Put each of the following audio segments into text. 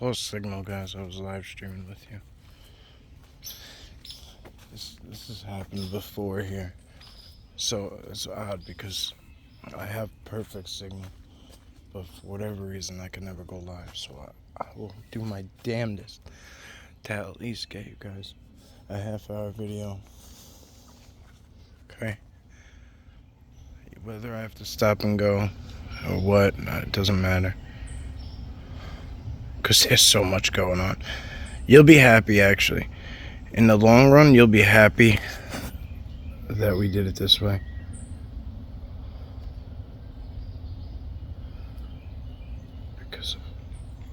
Lost signal, guys. I was live streaming with you. This has happened before here. So it's odd because I have perfect signal, but for whatever reason I can never go live. So I will do my damnedest to at least get you guys a half-hour video. Okay? Whether I have to stop and go or what, it doesn't matter. Because there's so much going on. You'll be happy, actually. In the long run, you'll be happy that we did it this way. Because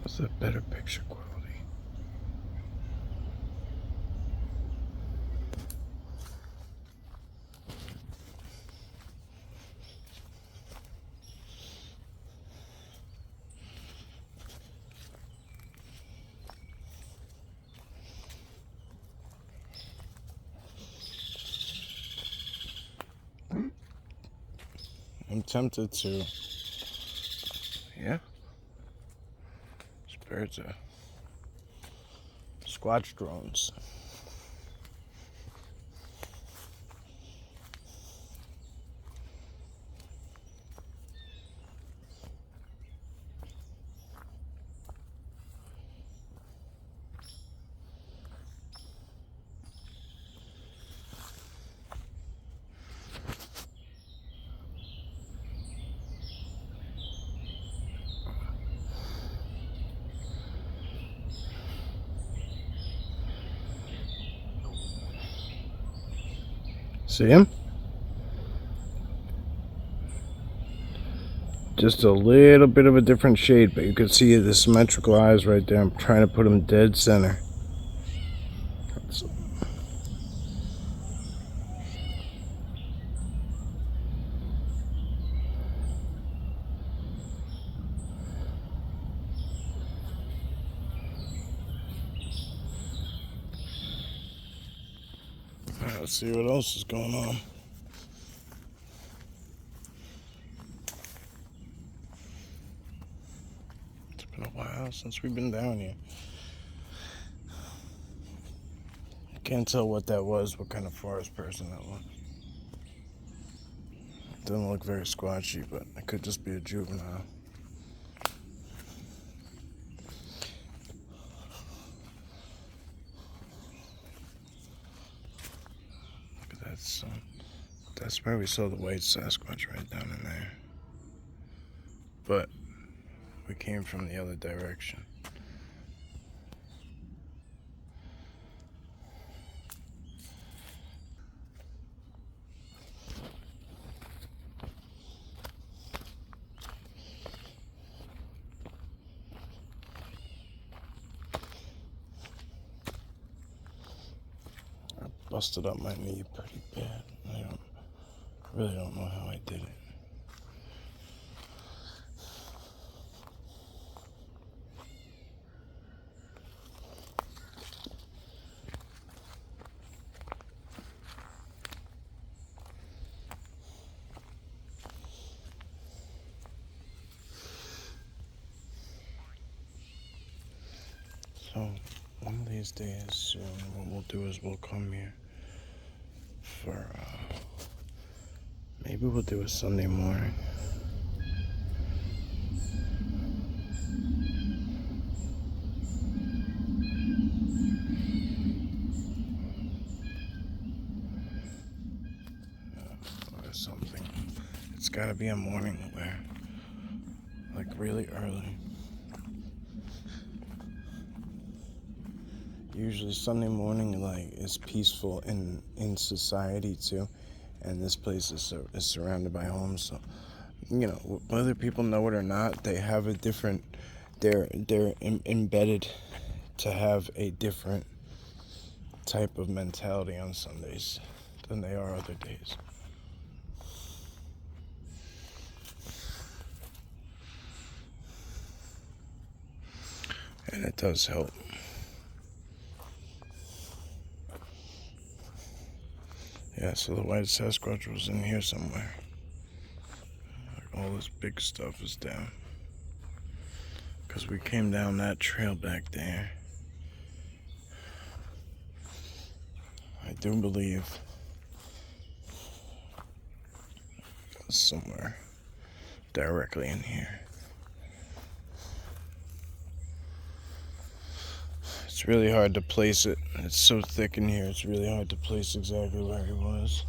of the better picture quality. I'm tempted to, yeah, these birds are squatch drones. See him? Just a little bit of a different shade, but you can see the symmetrical eyes right there. I'm trying to put them dead center. Let's see what else is going on. It's been a while since we've been down here. I can't tell what that was, what kind of forest person that was. It doesn't look very squatchy, but it could just be a juvenile. That's where we saw the white Sasquatch, right down in there. But we came from the other direction. I busted up my knee pretty bad. I really don't know how I did it. So, one of these days soon, what we'll do is we'll come here for, maybe we'll do a Sunday morning. Or something. It's gotta be a morning where, like, really early. Usually Sunday morning, like, is peaceful in society too, and this place is surrounded by homes. So, you know, whether people know it or not, they have a different. They're embedded to have a different type of mentality on Sundays than they are other days. And it does help. Yeah, so the white Sasquatch was in here somewhere. Like, all this big stuff is down. because we came down that trail back there. I do believe somewhere directly in here. It's really hard to place it. It's so thick in here, it's really hard to place exactly where he was.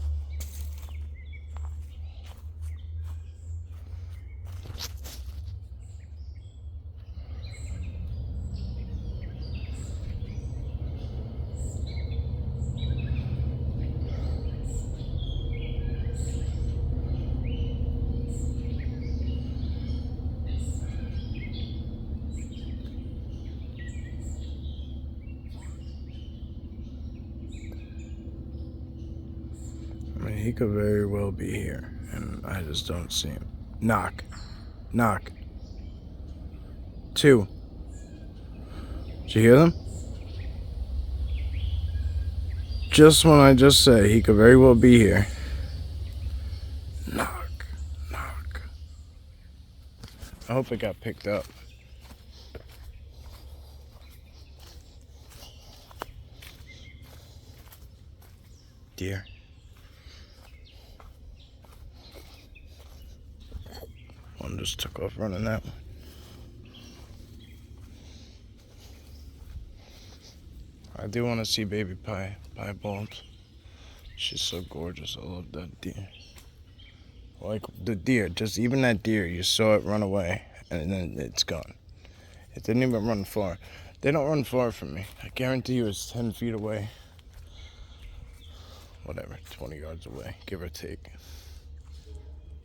I mean, he could very well be here, and I just don't see him. Knock. Knock. 2. Did you hear them? Just when I just said he could very well be here. Knock. Knock. I hope it got picked up. Deer. One just took off running that one. I do want to see baby piebald. She's so gorgeous. I love that deer. Like the deer, just even that deer, you saw it run away and then it's gone. It didn't even run far. They don't run far from me. I guarantee you it's 10 feet away. Whatever, 20 yards away, give or take.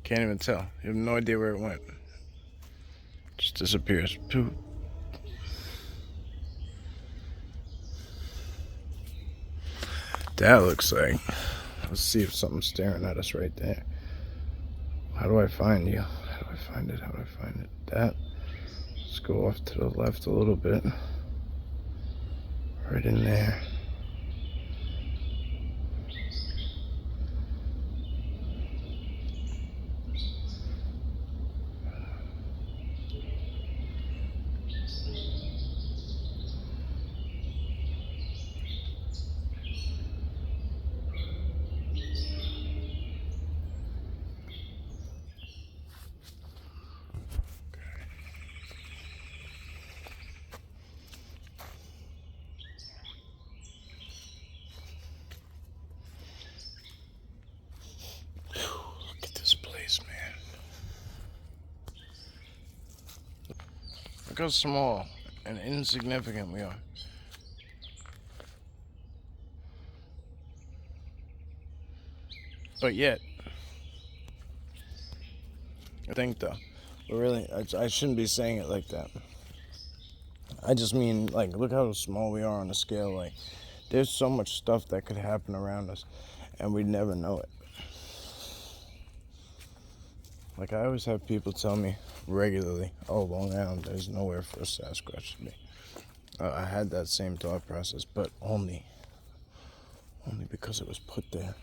Can't even tell. You have no idea where it went. Just disappears. Poof. That looks like. Let's see if something's staring at us right there. How do I find you? How do I find it? How do I find it? That. Let's go off to the left a little bit. Right in there. Look how small and insignificant we are. But yet, I think though, but really, I shouldn't be saying it like that. I just mean, like, look how small we are on a scale. Like, there's so much stuff that could happen around us, and we'd never know it. Like, I always have people tell me regularly, oh, Long Island, there's nowhere for a Sasquatch to be. I had that same thought process, but only because it was put there.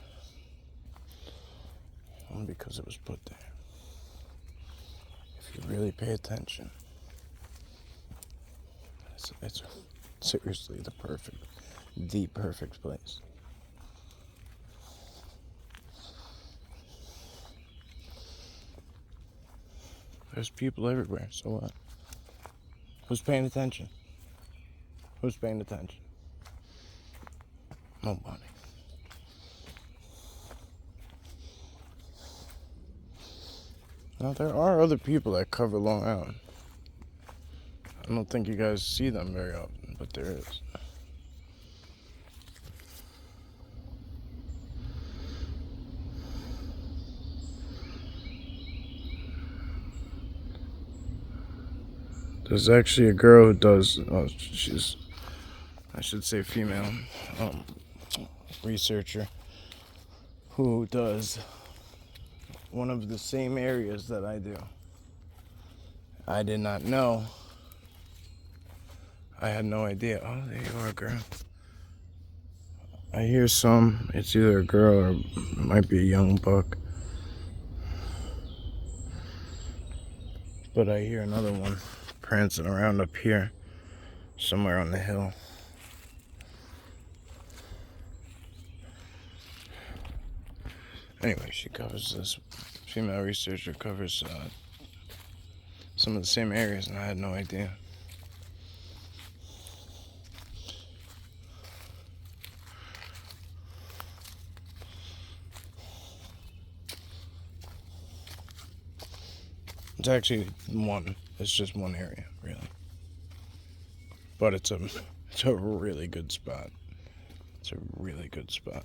Only because it was put there. If you really pay attention, it's seriously the perfect place. There's people everywhere, so what? Who's paying attention? Who's paying attention? Nobody. Now, there are other people that cover Long Island. I don't think you guys see them very often, but there is. There's actually a girl who does, she's, I should say female, researcher who does one of the same areas that I do. I did not know. I had no idea. Oh, there you are, girl. I hear some. It's either a girl or it might be a young buck. But I hear another one prancing around up here, somewhere on the hill. Anyway, she covers this. Female researcher covers some of the same areas, and I had no idea. It's actually it's just one area, really. But it's a really good spot. It's a really good spot.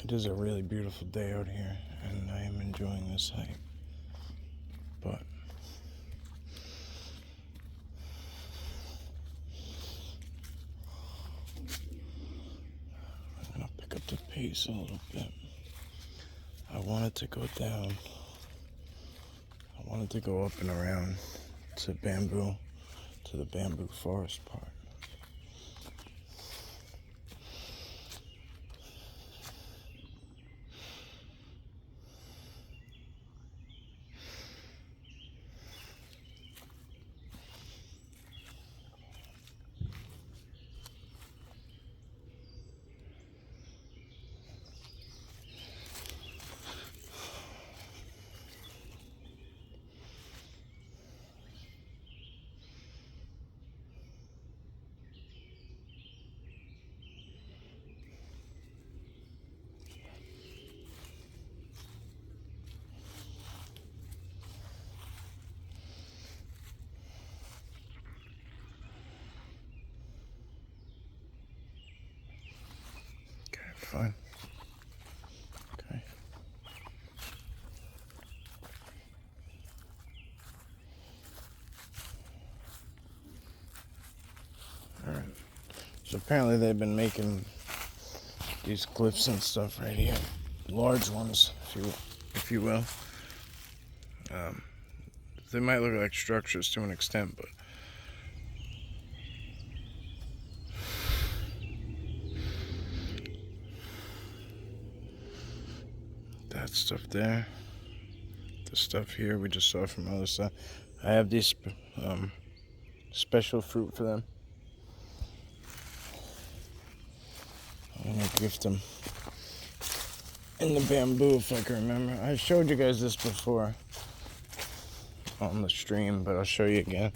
It is a really beautiful day out here, and I am enjoying this hike. But I'm gonna pick up the pace a little bit. I wanted to go down. I wanted to go up and around to the bamboo forest part. Fine. Okay. Alright. So apparently they've been making these glyphs and stuff right here. Large ones, if you will. They might look like structures to an extent, but that stuff there, the stuff here we just saw from the other side. I have these special fruit for them. I'm gonna gift them in the bamboo if I can remember. I showed you guys this before on the stream, but I'll show you again.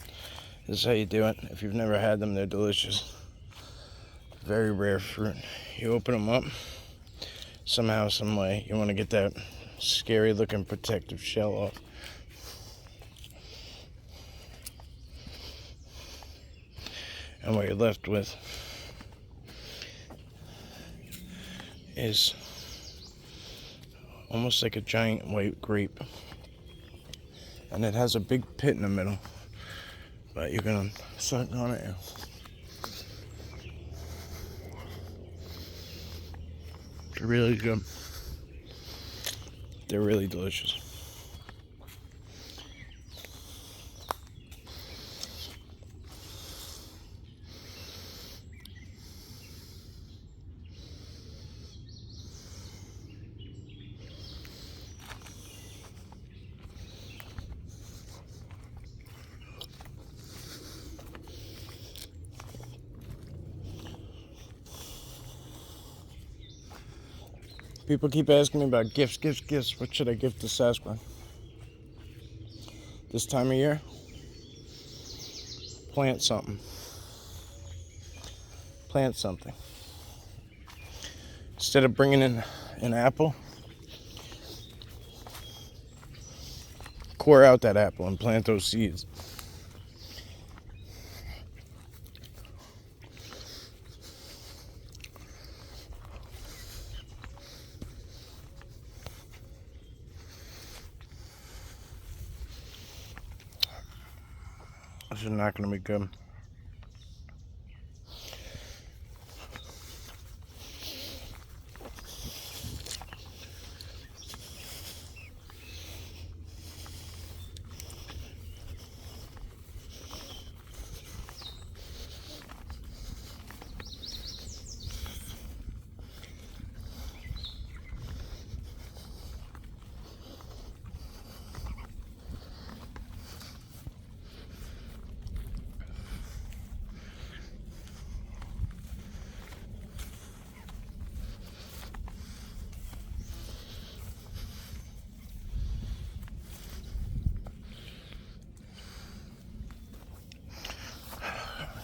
This is how you do it. If you've never had them, they're delicious. Very rare fruit. You open them up. Somehow, some way, you want to get that scary looking protective shell off. And what you're left with is almost like a giant white grape. And it has a big pit in the middle, but you're gonna suck on it. They're really good. They're really delicious. People keep asking me about gifts. What should I gift to Sasquatch? This time of year? Plant something. Plant something. Instead of bringing in an apple, core out that apple and plant those seeds. This is not going to be good.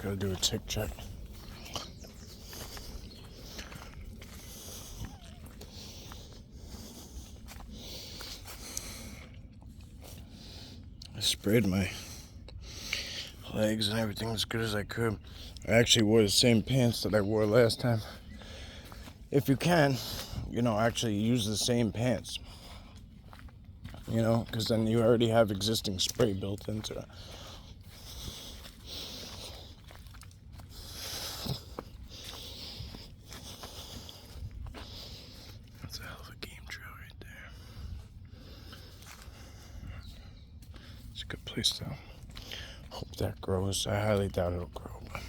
Gotta do a tick check. I sprayed my legs and everything as good as I could. I actually wore the same pants that I wore last time. If you can, actually use the same pants. Because then you already have existing spray built into it. That's a hell of a game trail right there. It's a good place to hope that grows. I highly doubt it'll grow. But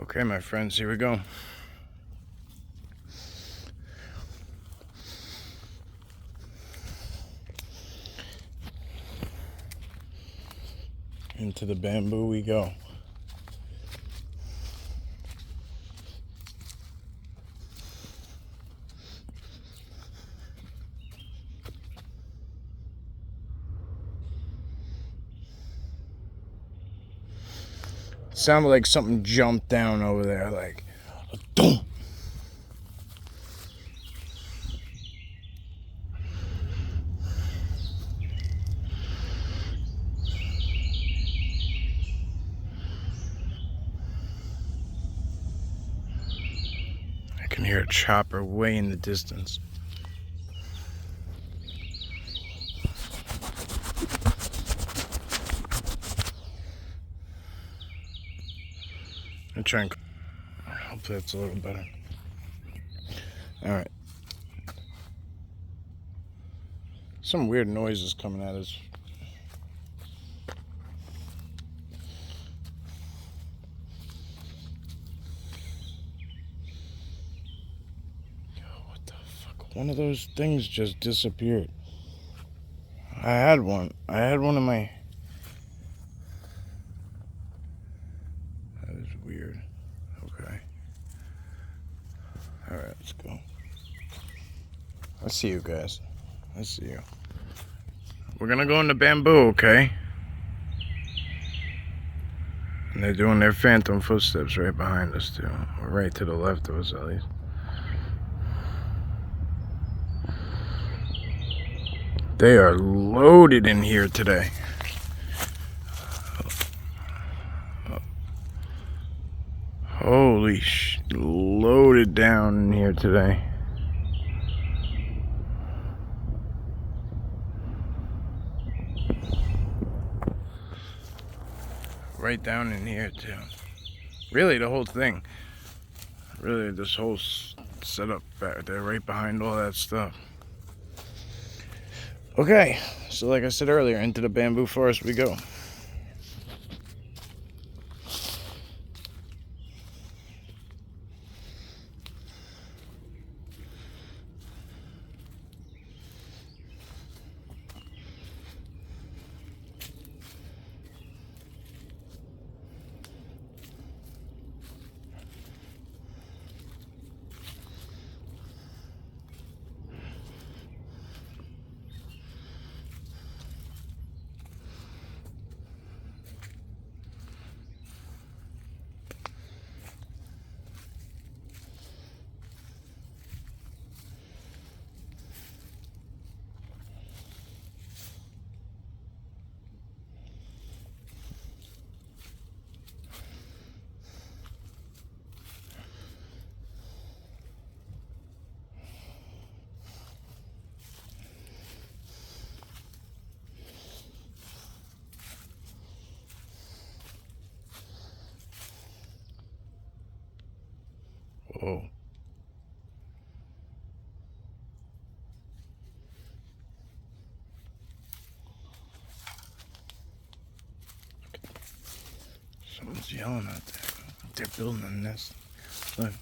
okay, my friends, here we go. Into the bamboo we go. Sounded like something jumped down over there, like a thump. I can hear a chopper way in the distance. I'm trying. Hopefully that's a little better. All right. Some weird noises coming at us. What the fuck? One of those things just disappeared. I had one in my... That is weird. Okay. Alright, let's go. I see you guys. I see you. We're gonna go into bamboo, okay? And they're doing their phantom footsteps right behind us, too. Or right to the left of us, at least. They are loaded in here today. Holy loaded down in here today. Right down in here too. Really the whole thing. Really this whole setup back there, right behind all that stuff. Okay, so like I said earlier, into the bamboo forest we go. Whoa. Someone's yelling out there. They're building a nest. Look.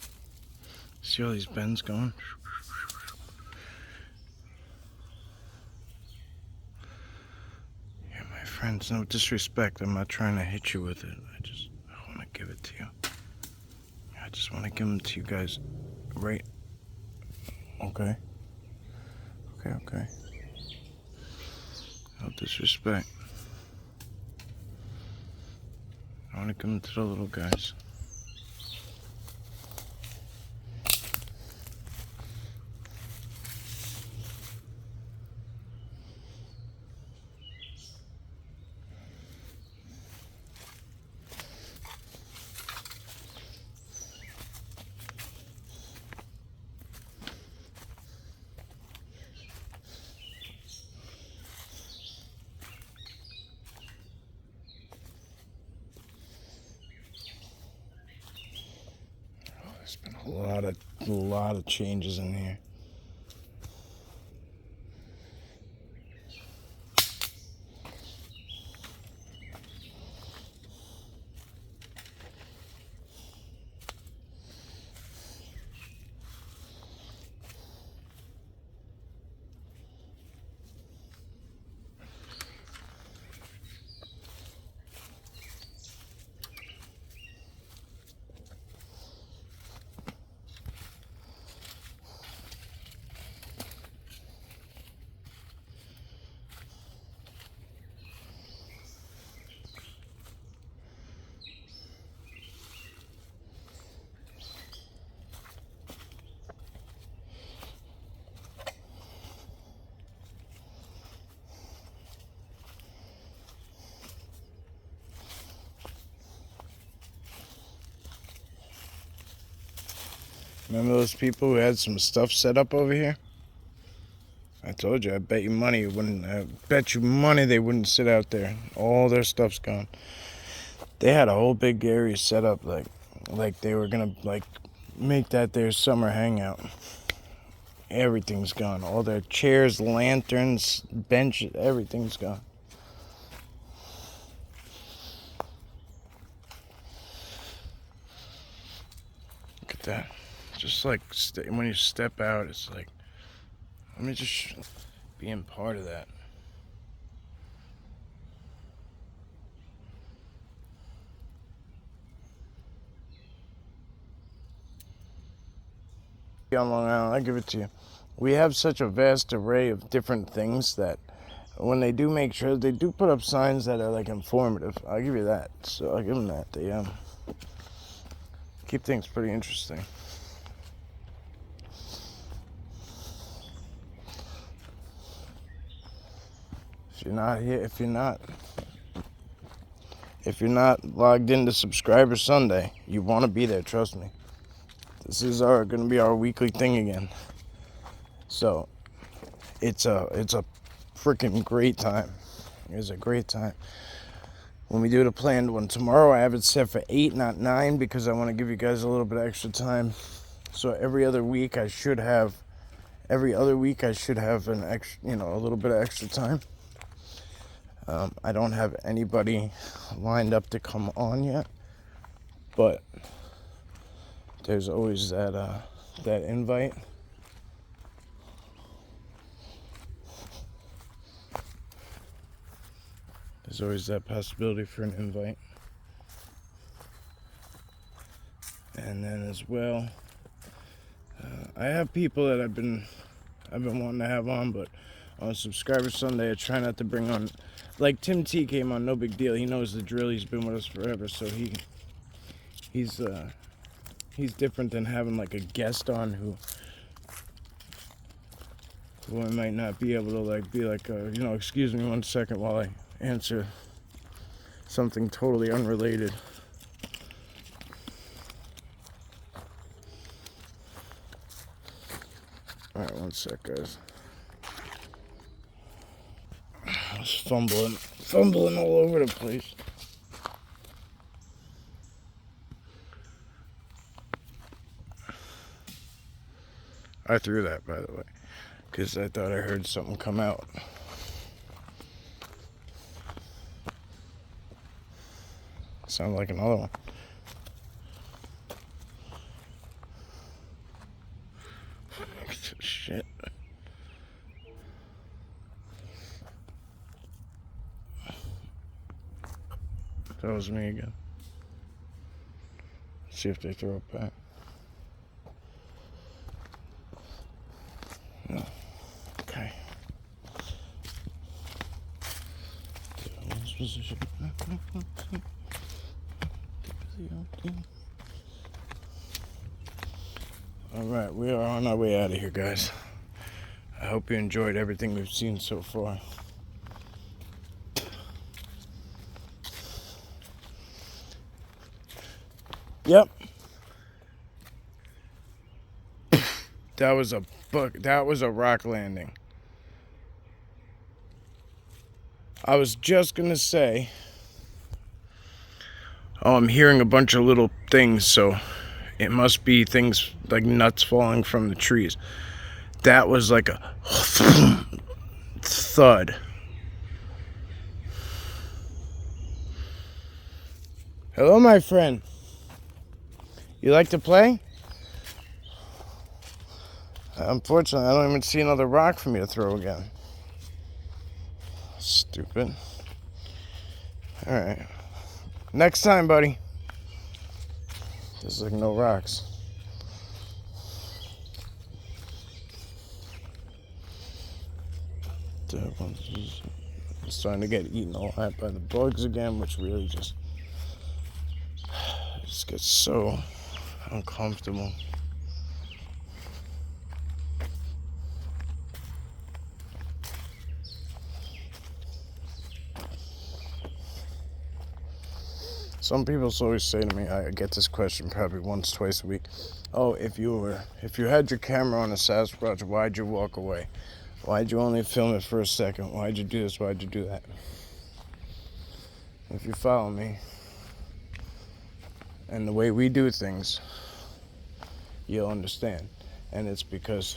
See all these bends going? Yeah, my friends, no disrespect. I'm not trying to hit you with it. I want to give it to you. I just want to give them to you guys right. Okay. Okay. No disrespect. I want to come to the little guys. There's been a lot of changes in here. Remember those people who had some stuff set up over here? I told you, I bet you money they wouldn't sit out there. All their stuff's gone. They had a whole big area set up like they were gonna make that their summer hangout. Everything's gone. All their chairs, lanterns, benches, everything's gone. Look at that. Just like when you step out, it's like, let me just being part of that. On Long Island, I give it to you. We have such a vast array of different things that when they do make sure, they do put up signs that are like informative. I'll give you that. So I'll give them that. They keep things pretty interesting. If you're not logged into Subscriber Sunday, you want to be there, trust me. This is going to be our weekly thing again. So, it's a freaking great time. It's a great time. When we do the planned one tomorrow, I have it set for 8, not 9, because I want to give you guys a little bit of extra time. So every other week I should have an extra, a little bit of extra time. I don't have anybody lined up to come on yet, but there's always that invite. There's always that possibility for an invite. And then as well, I have people that I've been wanting to have on, but on Subscriber Sunday I try not to bring on. Like Tim T came on, no big deal. He knows the drill. He's been with us forever, so he's different than having like a guest on who I might not be able to be like, excuse me 1 second while I answer something totally unrelated. All right, 1 sec, guys. I was fumbling all over the place. I threw that, by the way, because I thought I heard something come out. Sound like another one. Shit. That was me again. Let's see if they throw it back. No. Okay. Position. Alright, we are on our way out of here, guys. I hope you enjoyed everything we've seen so far. Yep. That was a rock landing. I was just gonna say, I'm hearing a bunch of little things, so it must be things like nuts falling from the trees. That was like a thud. Hello, my friend. You like to play? Unfortunately, I don't even see another rock for me to throw again. Stupid. Alright. Next time, buddy. There's like no rocks. It's starting to get eaten alive by the bugs again, which really just gets so uncomfortable. Some people always say to me, I get this question probably once, twice a week. Oh, if you had your camera on a Sasquatch, why'd you walk away? Why'd you only film it for a second? Why'd you do this? Why'd you do that? If you follow me and the way we do things, you'll understand. And it's because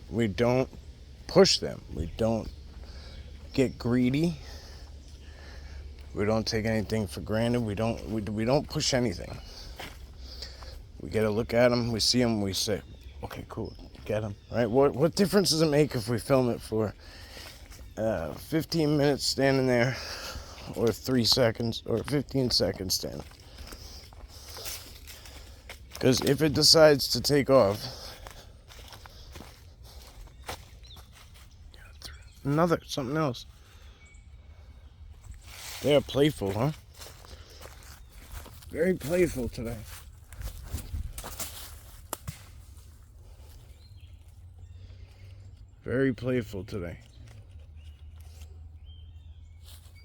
we don't push them. We don't get greedy. We don't take anything for granted. We don't push anything. We get a look at them, we see them, we say, okay, cool, get them, right? What difference does it make if we film it for 15 minutes standing there, or 3 seconds, or 15 seconds standing? Because if it decides to take off, something else. They are playful, huh? Very playful today. Very playful today.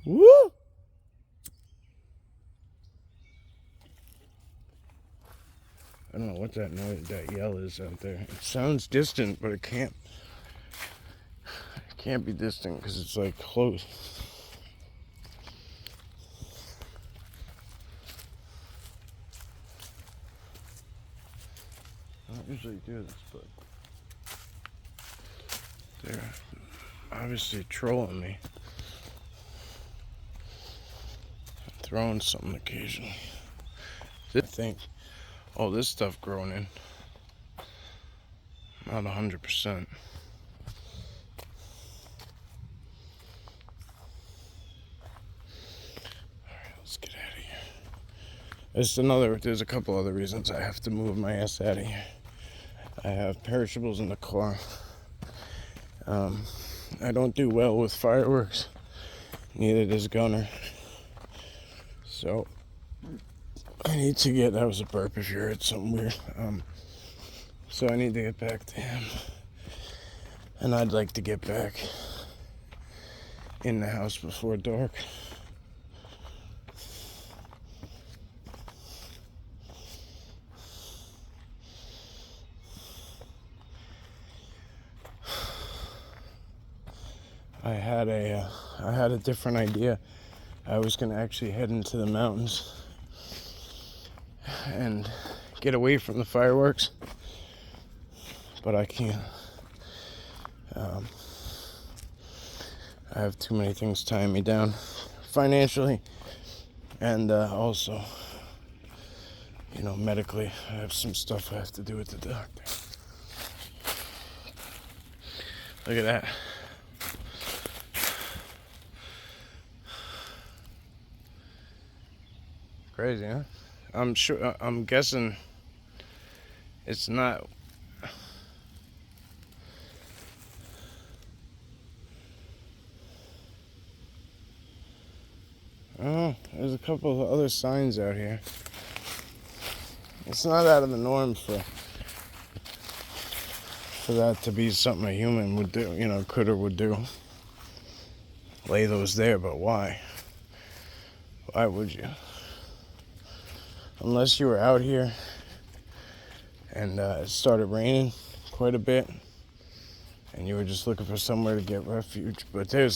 Woo! I don't know what that noise, that yell is out there. It sounds distant, but it can't. It can't be distant because it's like close. I don't usually do this, but they're obviously trolling me. I'm throwing something occasionally. I think, this stuff growing in. Not 100%. Alright, let's get out of here. There's a couple other reasons I have to move my ass out of here. I have perishables in the car. I don't do well with fireworks. Neither does Gunner. So, I need to get, that was a burp if you heard something weird. So I need to get back to him. And I'd like to get back in the house before dark. I had a different idea. I was gonna actually head into the mountains and get away from the fireworks, but I can't. I have too many things tying me down financially, and also, medically. I have some stuff I have to do with the doctor. Look at that. Crazy, huh? I'm guessing it's not. Oh, there's a couple of other signs out here. It's not out of the norm for that to be something a human would do, could or would do. Lay those there, but why? Why would you? Unless you were out here and it started raining quite a bit and you were just looking for somewhere to get refuge. But I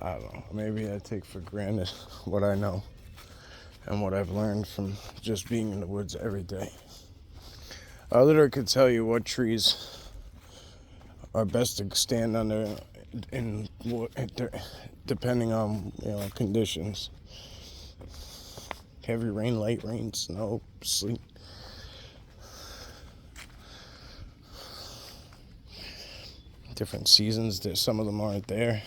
don't know, maybe I take for granted what I know and what I've learned from just being in the woods every day. I literally could tell you what trees are best to stand under depending on conditions. Heavy rain, light rain, snow, sleet. Different seasons, some of them aren't there.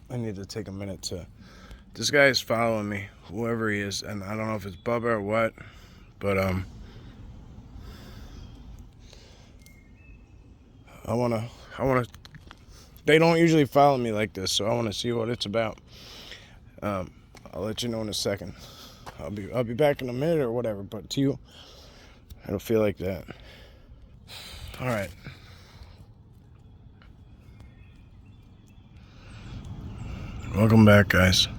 I need to take a minute to... This guy is following me, whoever he is, and I don't know if it's Bubba or what, but I wanna. They don't usually follow me like this, so I wanna see what it's about. I'll let you know in a second. I'll be back in a minute or whatever, but to you, I don't feel like that. All right. Welcome back, guys.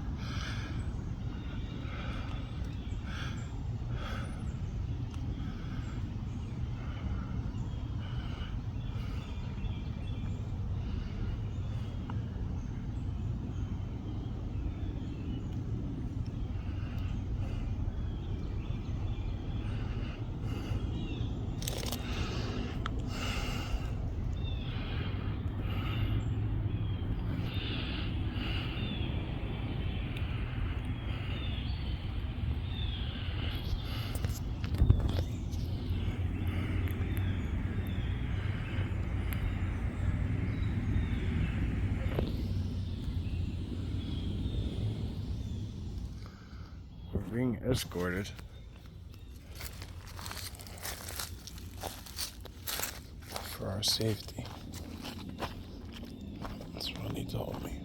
Being escorted for our safety. That's what he told me.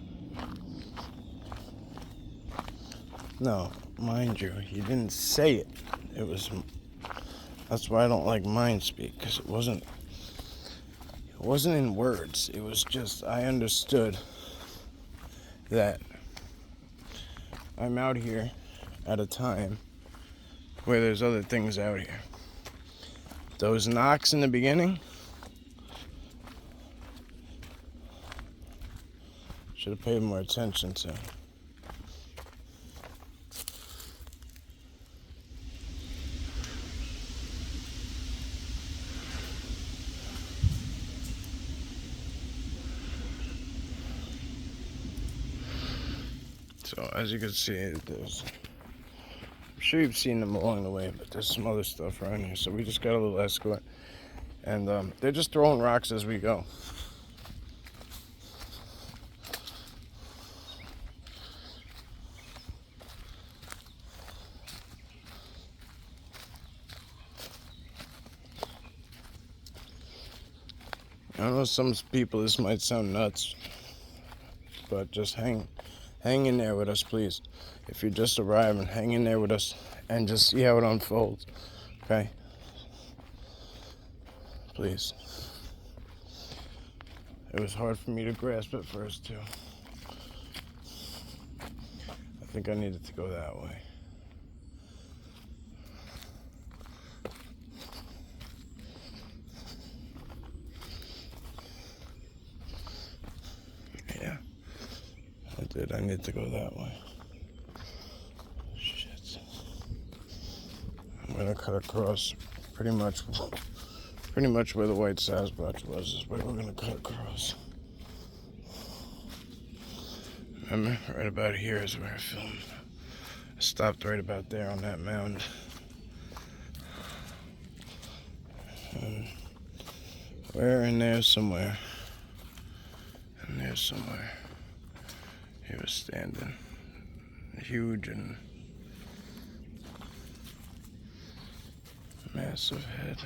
No, mind you, he didn't say it. That's why I don't like mind speak, because it wasn't in words. It was just, I understood that I'm out here at a time where there's other things out here. Those knocks in the beginning, should have paid more attention to. So as you can see, I'm sure you've seen them along the way, but there's some other stuff around here. So we just got a little escort, and they're just throwing rocks as we go. I know some people, this might sound nuts, but just hang in there with us, please. If you're just arriving, hang in there with us and just see how it unfolds, okay? Please. It was hard for me to grasp at first, too. I think I needed to go that way. Yeah, I did. I need to go that way. Shit. I'm gonna cut across pretty much where the white Sasquatch was is where we're gonna cut across. Remember, right about here is where I filmed. I stopped right about there on that mound. And where in there somewhere, and there somewhere, he was standing. Huge and massive head.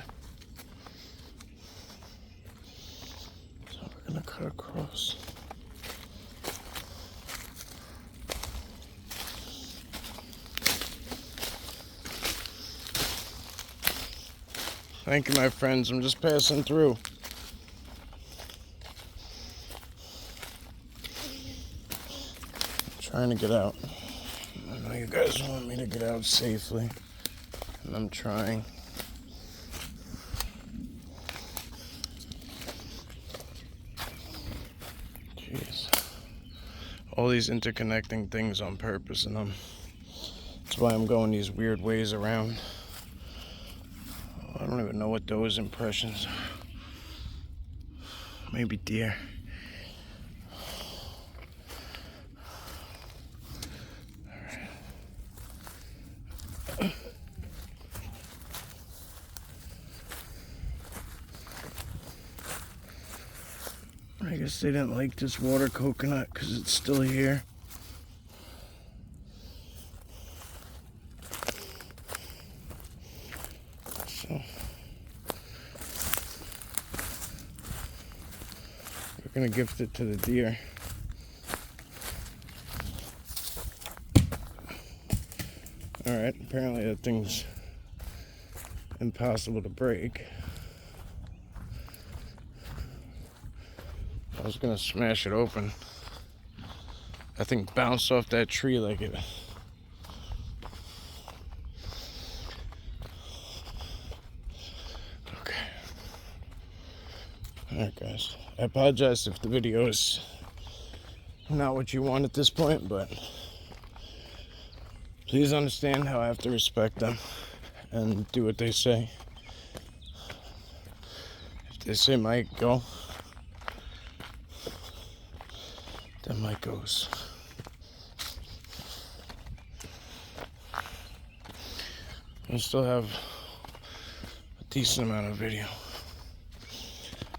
So we're gonna cut across. Thank you, my friends. I'm just passing through. I'm trying to get out. I know you guys want me to get out safely, and I'm trying. Jeez. All these interconnecting things on purpose, and that's why I'm going these weird ways around. I don't even know what those impressions are. Maybe deer. I guess they didn't like this water coconut because it's still here. So we're gonna gift it to the deer. Alright, apparently that thing's impossible to break. I was gonna smash it open. That thing bounced off that tree like it. Okay. Alright, guys. I apologize if the video is not what you want at this point, but please understand how I have to respect them and do what they say. If they say Mike, go, then Mike goes. I still have a decent amount of video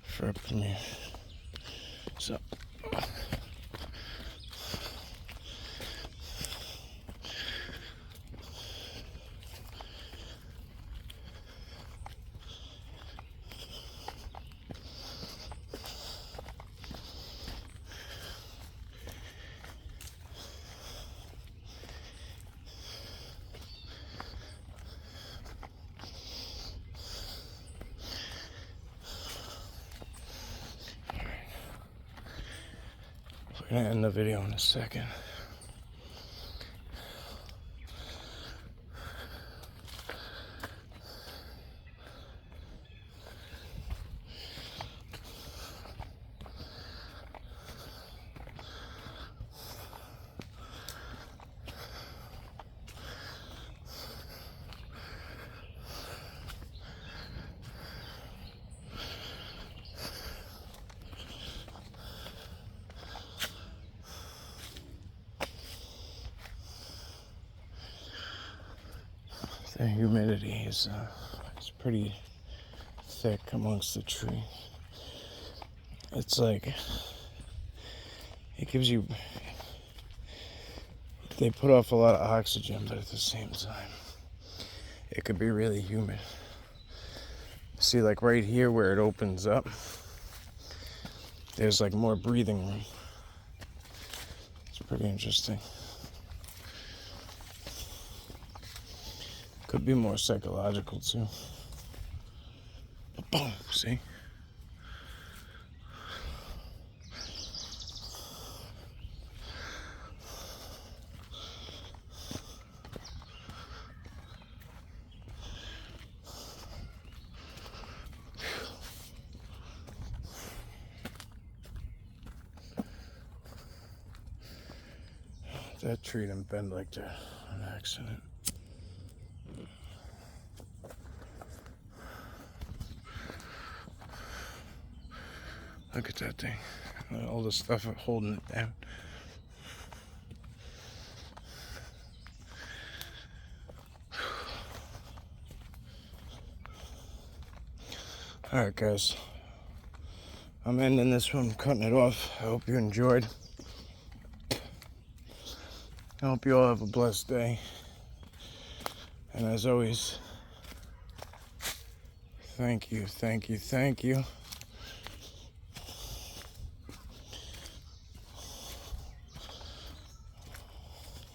for a premiere. So we're gonna end the video in a second. The humidity is pretty thick amongst the trees. It's like it gives you. They put off a lot of oxygen, but at the same time, it could be really humid. See, like right here where it opens up, there's like more breathing room. It's pretty interesting. Could be more psychological too. But boom, see? That tree didn't bend like that on accident. Look at that thing. All the stuff holding it down. Alright, guys. I'm ending this one, cutting it off. I hope you enjoyed. I hope you all have a blessed day. And as always, thank you, thank you, thank you.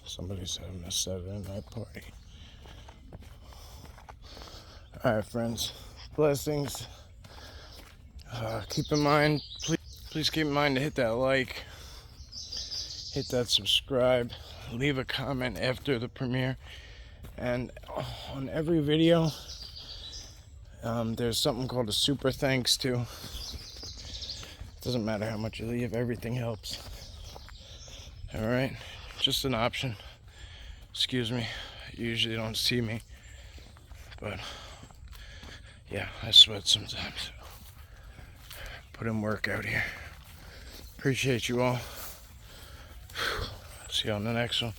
Somebody's having a Saturday night party. Alright, friends. Blessings. Keep in mind, please keep in mind to hit that like, hit that subscribe, leave a comment after the premiere, and on every video, there's something called a super thanks too. Doesn't matter how much you leave, everything helps. Alright, just an option. Excuse me, you usually don't see me, but yeah, I sweat sometimes. Put in work out here. Appreciate you all. See you on the next one.